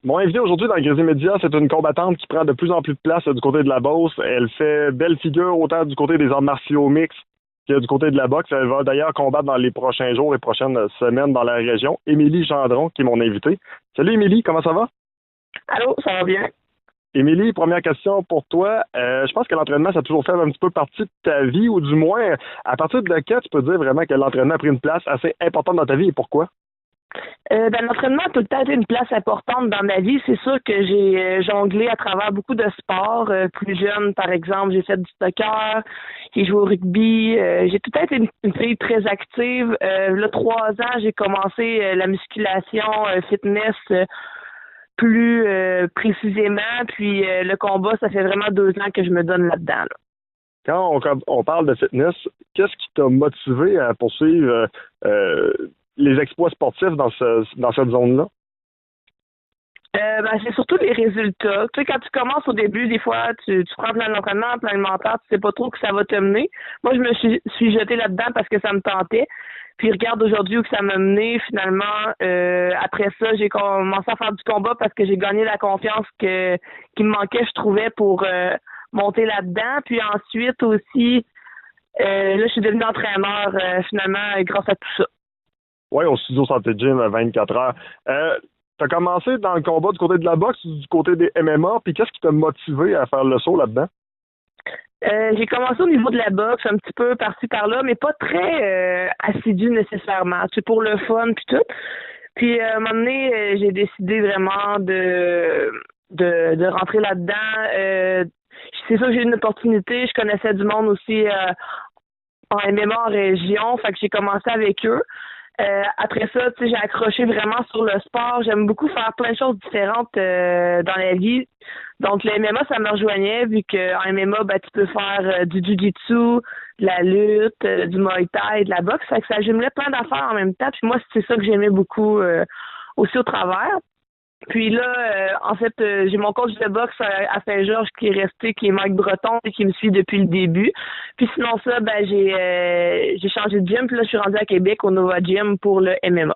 Mon invité aujourd'hui dans Grisé Média, c'est une combattante qui prend de plus en plus de place du côté de la Beauce. Elle fait belle figure autant du côté des arts martiaux mixtes que du côté de la boxe. Elle va d'ailleurs combattre dans les prochains jours et prochaines semaines dans la région. Émilie Gendron, qui est mon invitée. Salut Émilie, comment ça va? Allô, ça va bien? Émilie, première question pour toi. Je pense que l'entraînement, ça a toujours fait un petit peu partie de ta vie, ou du moins, à partir de quand tu peux dire vraiment que l'entraînement a pris une place assez importante dans ta vie et pourquoi? L'entraînement a tout le temps été une place importante dans ma vie. C'est sûr que j'ai jonglé à travers beaucoup de sports. Plus jeune, par exemple, j'ai fait du soccer, j'ai joué au rugby. J'ai tout le temps été une fille très active. Là, 3 ans, j'ai commencé la musculation, fitness plus précisément. Puis le combat, ça fait vraiment 2 ans que je me donne là-dedans. Là. Quand on parle de fitness, qu'est-ce qui t'a motivé à poursuivre les exploits sportifs dans cette zone-là? C'est surtout les résultats. Tu sais, quand tu commences au début, des fois, tu prends plein d'entraînement, plein alimentaire, tu sais pas trop que ça va te mener. Moi, je me suis jetée là-dedans parce que ça me tentait. Puis regarde aujourd'hui où que ça m'a mené. Finalement, après ça, j'ai commencé à faire du combat parce que j'ai gagné la confiance qui me manquait, je trouvais, pour monter là-dedans. Puis ensuite aussi, là, je suis devenue entraîneur finalement grâce à tout ça. Oui, au studio Santé Gym à 24 heures. Tu as commencé dans le combat du côté de la boxe ou du côté des MMA, puis qu'est-ce qui t'a motivé à faire le saut là-dedans? J'ai commencé au niveau de la boxe, un petit peu par-ci par-là, mais pas très assidu nécessairement. C'est pour le fun puis tout. Puis à un moment donné, j'ai décidé vraiment de rentrer là-dedans. C'est sûr que j'ai eu une opportunité. Je connaissais du monde aussi en MMA en région, fait que j'ai commencé avec eux. Après ça, tu sais, j'ai accroché vraiment sur le sport. J'aime beaucoup faire plein de choses différentes dans la vie. Donc, le MMA, ça me rejoignait, vu qu'en MMA, ben, tu peux faire du jiu-jitsu, de la lutte, du muay thai, de la boxe. Fait que ça jumelait plein d'affaires en même temps. Puis moi, c'est ça que j'aimais beaucoup aussi au travers. Puis là, en fait, j'ai mon coach de boxe à Saint-Georges qui est resté, qui est Mike Breton et qui me suit depuis le début. Puis sinon ça, ben j'ai changé de gym, puis là je suis rendue à Québec au Nova Gym pour le MMA.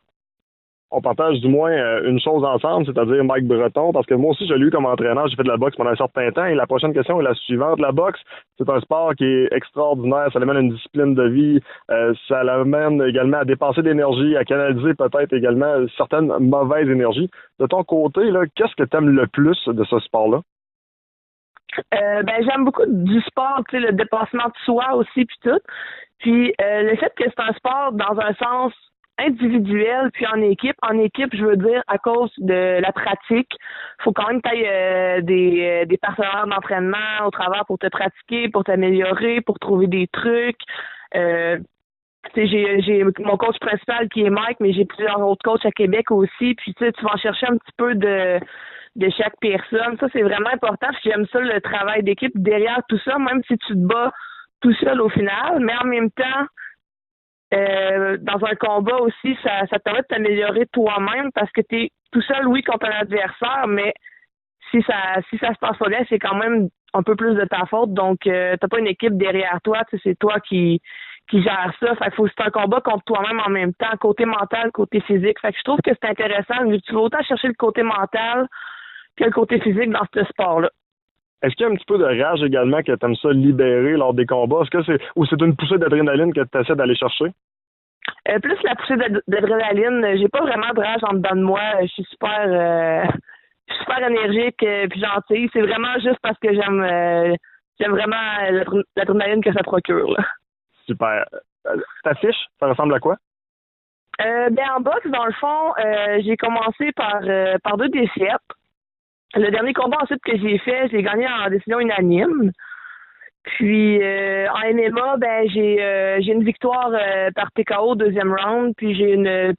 On partage du moins une chose ensemble, c'est-à-dire Mike Breton, parce que moi aussi, je l'ai eu comme entraîneur, j'ai fait de la boxe pendant un certain temps, et la prochaine question est la suivante. La boxe, c'est un sport qui est extraordinaire, ça l'amène à une discipline de vie, ça l'amène également à dépenser d'énergie, à canaliser peut-être également certaines mauvaises énergies. De ton côté, là, qu'est-ce que tu aimes le plus de ce sport-là? J'aime beaucoup du sport, tu sais, le dépassement de soi aussi, puis tout. Puis le fait que c'est un sport dans un sens individuel puis en équipe. En équipe, je veux dire, à cause de la pratique, faut quand même que tu aies des partenaires d'entraînement au travers pour te pratiquer, pour t'améliorer, pour trouver des trucs. Euh, Tu sais, j'ai mon coach principal qui est Mike, mais j'ai plusieurs autres coachs à Québec aussi. Puis tu sais, tu vas en chercher un petit peu de chaque personne. Ça, c'est vraiment important. Puis j'aime ça, le travail d'équipe derrière tout ça, même si tu te bats tout seul au final. Mais en même temps, dans un combat aussi, ça te permet de t'améliorer toi-même parce que tu es tout seul, oui, contre un adversaire, mais si ça se passe pas bien, c'est quand même un peu plus de ta faute. Donc, t'as pas une équipe derrière toi, tu sais, c'est toi qui gère ça. Fait que c'est un combat contre toi-même en même temps, côté mental, côté physique. Fait que je trouve que c'est intéressant, vu que tu vas autant chercher le côté mental que le côté physique dans ce sport-là. Est-ce qu'il y a un petit peu de rage également que tu aimes ça libérer lors des combats? Est-ce que c'est une poussée d'adrénaline que tu essaies d'aller chercher? Plus la poussée d'adrénaline, j'ai pas vraiment de rage en dedans de moi. Je suis super énergique puis gentille. C'est vraiment juste parce que j'aime vraiment l'adrénaline que ça procure. Là. Super. Ta fiche, ça ressemble à quoi? En boxe, dans le fond, j'ai commencé par 2 défaites. Le dernier combat ensuite que j'ai fait, j'ai gagné en décision unanime. Puis en MMA, j'ai une victoire par TKO deuxième round, puis j'ai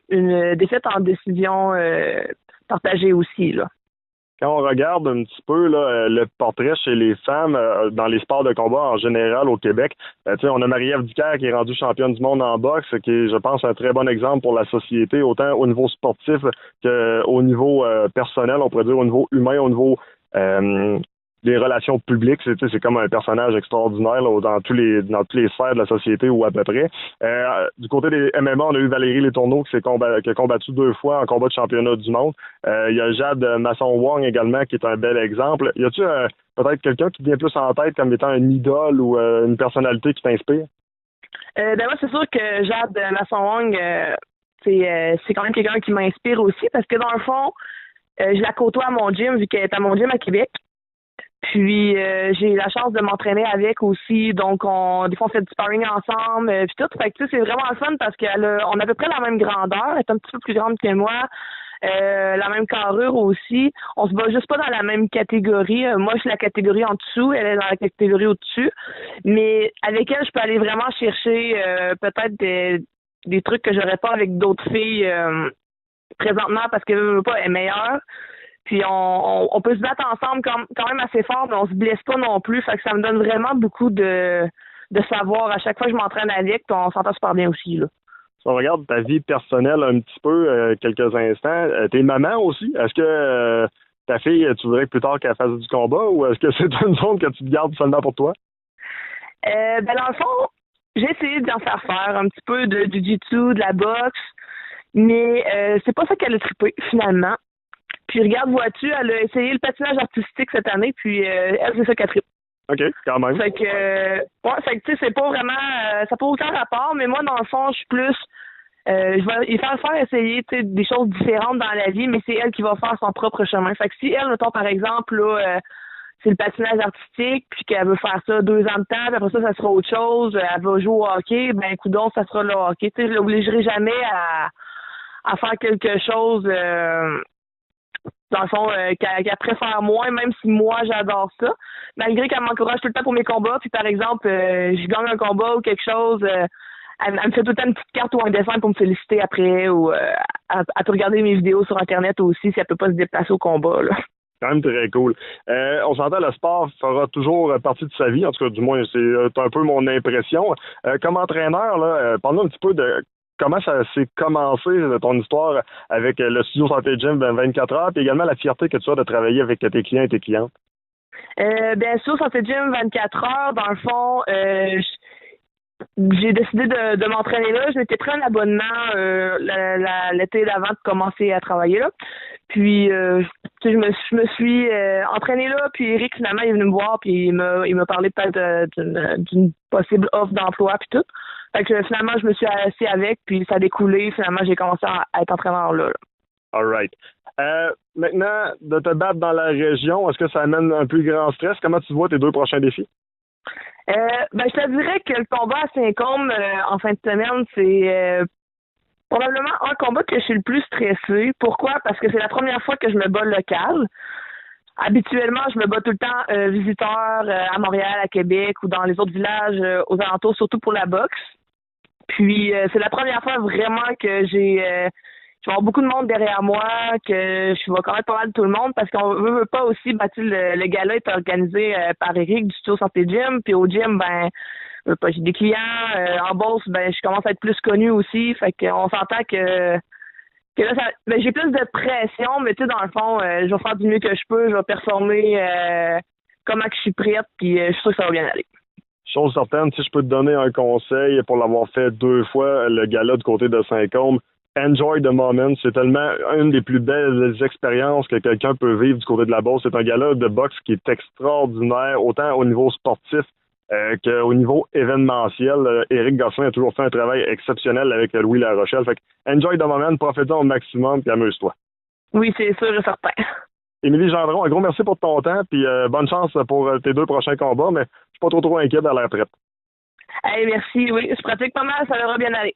une défaite en décision partagée aussi là. Quand on regarde un petit peu là, le portrait chez les femmes dans les sports de combat en général au Québec, on a Marie-Ève Dicker qui est rendue championne du monde en boxe, qui est, je pense, un très bon exemple pour la société, autant au niveau sportif qu'au niveau personnel, on pourrait dire au niveau humain, au niveau les relations publiques. C'est comme un personnage extraordinaire là, dans tous les sphères de la société ou à peu près. Du côté des MMA, on a eu Valérie Letourneau qui a combattu 2 fois en combat de championnat du monde. Il y a Jade Masson-Wong également qui est un bel exemple. Y a-tu peut-être quelqu'un qui te vient plus en tête comme étant un idole ou une personnalité qui t'inspire? Moi, c'est sûr que Jade Masson-Wong, c'est quand même quelqu'un qui m'inspire aussi parce que dans le fond, je la côtoie à mon gym vu qu'elle est à mon gym à Québec. Puis j'ai la chance de m'entraîner avec aussi, donc des fois on fait du sparring ensemble, puis tout. Fait que c'est vraiment le fun parce qu'on a à peu près la même grandeur, elle est un petit peu plus grande que moi, la même carrure aussi. On se bat juste pas dans la même catégorie. Moi je suis la catégorie en dessous, elle est dans la catégorie au-dessus. Mais avec elle, je peux aller vraiment chercher peut-être des trucs que j'aurais pas avec d'autres filles présentement parce que veut pas, elle est meilleure. Puis on peut se battre ensemble quand même assez fort, mais on se blesse pas non plus. Fait que ça me donne vraiment beaucoup de savoir. À chaque fois que je m'entraîne avec, puis on s'entend super bien aussi, là. Si on regarde ta vie personnelle un petit peu, quelques instants, t'es maman aussi. Est-ce que ta fille, tu voudrais que plus tard qu'elle fasse du combat ou est-ce que c'est une zone que tu te gardes seulement pour toi? Dans le fond, j'ai essayé d'en faire un petit peu de jiu-jitsu, de la boxe, mais c'est pas ça qu'elle a trippé finalement. Puis regarde, vois-tu, elle a essayé le patinage artistique cette année, puis elle, c'est ça qu'elle trippe. OK, quand même. Fait que, tu sais, c'est pas vraiment, ça n'a pas aucun rapport, mais moi, dans le fond, je suis plus, je vais lui faire essayer, tu sais, des choses différentes dans la vie, mais c'est elle qui va faire son propre chemin. Fait que si elle, mettons, par exemple, là, c'est le patinage artistique, puis qu'elle veut faire ça 2 ans de temps, puis après ça sera autre chose, elle va jouer au hockey, ben, coudonc, ça sera le hockey. Tu sais, je l'obligerai jamais à faire quelque chose, dans le fond, qu'elle préfère moins, même si moi, j'adore ça. Malgré qu'elle m'encourage tout le temps pour mes combats, puis par exemple, je gagne un combat ou quelque chose, elle me fait tout le temps une petite carte ou un dessin pour me féliciter après, ou à te regarder mes vidéos sur Internet aussi, si elle peut pas se déplacer au combat, là. Quand même très cool. On s'entend, le sport fera toujours partie de sa vie, en tout cas, du moins, c'est un peu mon impression. Comme entraîneur, là, parle-nous un petit peu de comment ça s'est commencé, ton histoire avec le studio Santé Gym 24 heures, puis également la fierté que tu as de travailler avec tes clients et tes clientes. Bien sûr, Santé Gym 24 heures, dans le fond, j'ai décidé de m'entraîner là. Je m'étais pris un abonnement l'été d'avant de commencer à travailler là. Puis je me suis entraîné là, puis Eric finalement il est venu me voir, puis il m'a parlé peut-être d'une possible offre d'emploi puis tout. Fait que finalement je me suis assis avec, puis ça a découlé. Finalement j'ai commencé à être entraîneur là. All right. Maintenant, de te battre dans la région, est-ce que ça amène un plus grand stress? Comment tu vois tes 2 prochains défis? Je te dirais que le combat à Saint-Côme en fin de semaine, c'est probablement un combat que je suis le plus stressée. Pourquoi? Parce que c'est la première fois que je me bats local. Habituellement, je me bats tout le temps visiteur à Montréal, à Québec ou dans les autres villages aux alentours, surtout pour la boxe. Puis c'est la première fois vraiment que je vais avoir beaucoup de monde derrière moi, que je vais connaître pas mal de tout le monde parce qu'on veut pas aussi, le gala est organisé par Eric du studio Santé Gym, puis au gym, j'ai des clients, en bourse, je commence à être plus connu aussi, fait qu'on s'entend que là, j'ai plus de pression, mais tu sais, dans le fond, je vais faire du mieux que je peux, je vais performer comment que je suis prête, puis je suis sûr que ça va bien aller. Chose certaine, si je peux te donner un conseil pour l'avoir fait 2 fois, le gala du côté de Saint-Côme, enjoy the moment. C'est tellement une des plus belles expériences que quelqu'un peut vivre du côté de la boxe. C'est un gala de boxe qui est extraordinaire, autant au niveau sportif qu'au niveau événementiel. Éric Gosselin a toujours fait un travail exceptionnel avec Louis Larochelle. Fait que enjoy the moment, profite-en au maximum puis amuse-toi. Oui, c'est sûr et certain. Émilie Gendron, un gros merci pour ton temps puis bonne chance pour tes 2 prochains combats, mais je suis pas trop inquiet dans la retraite. Hey, merci, oui, je pratique pas mal, ça devrait bien aller.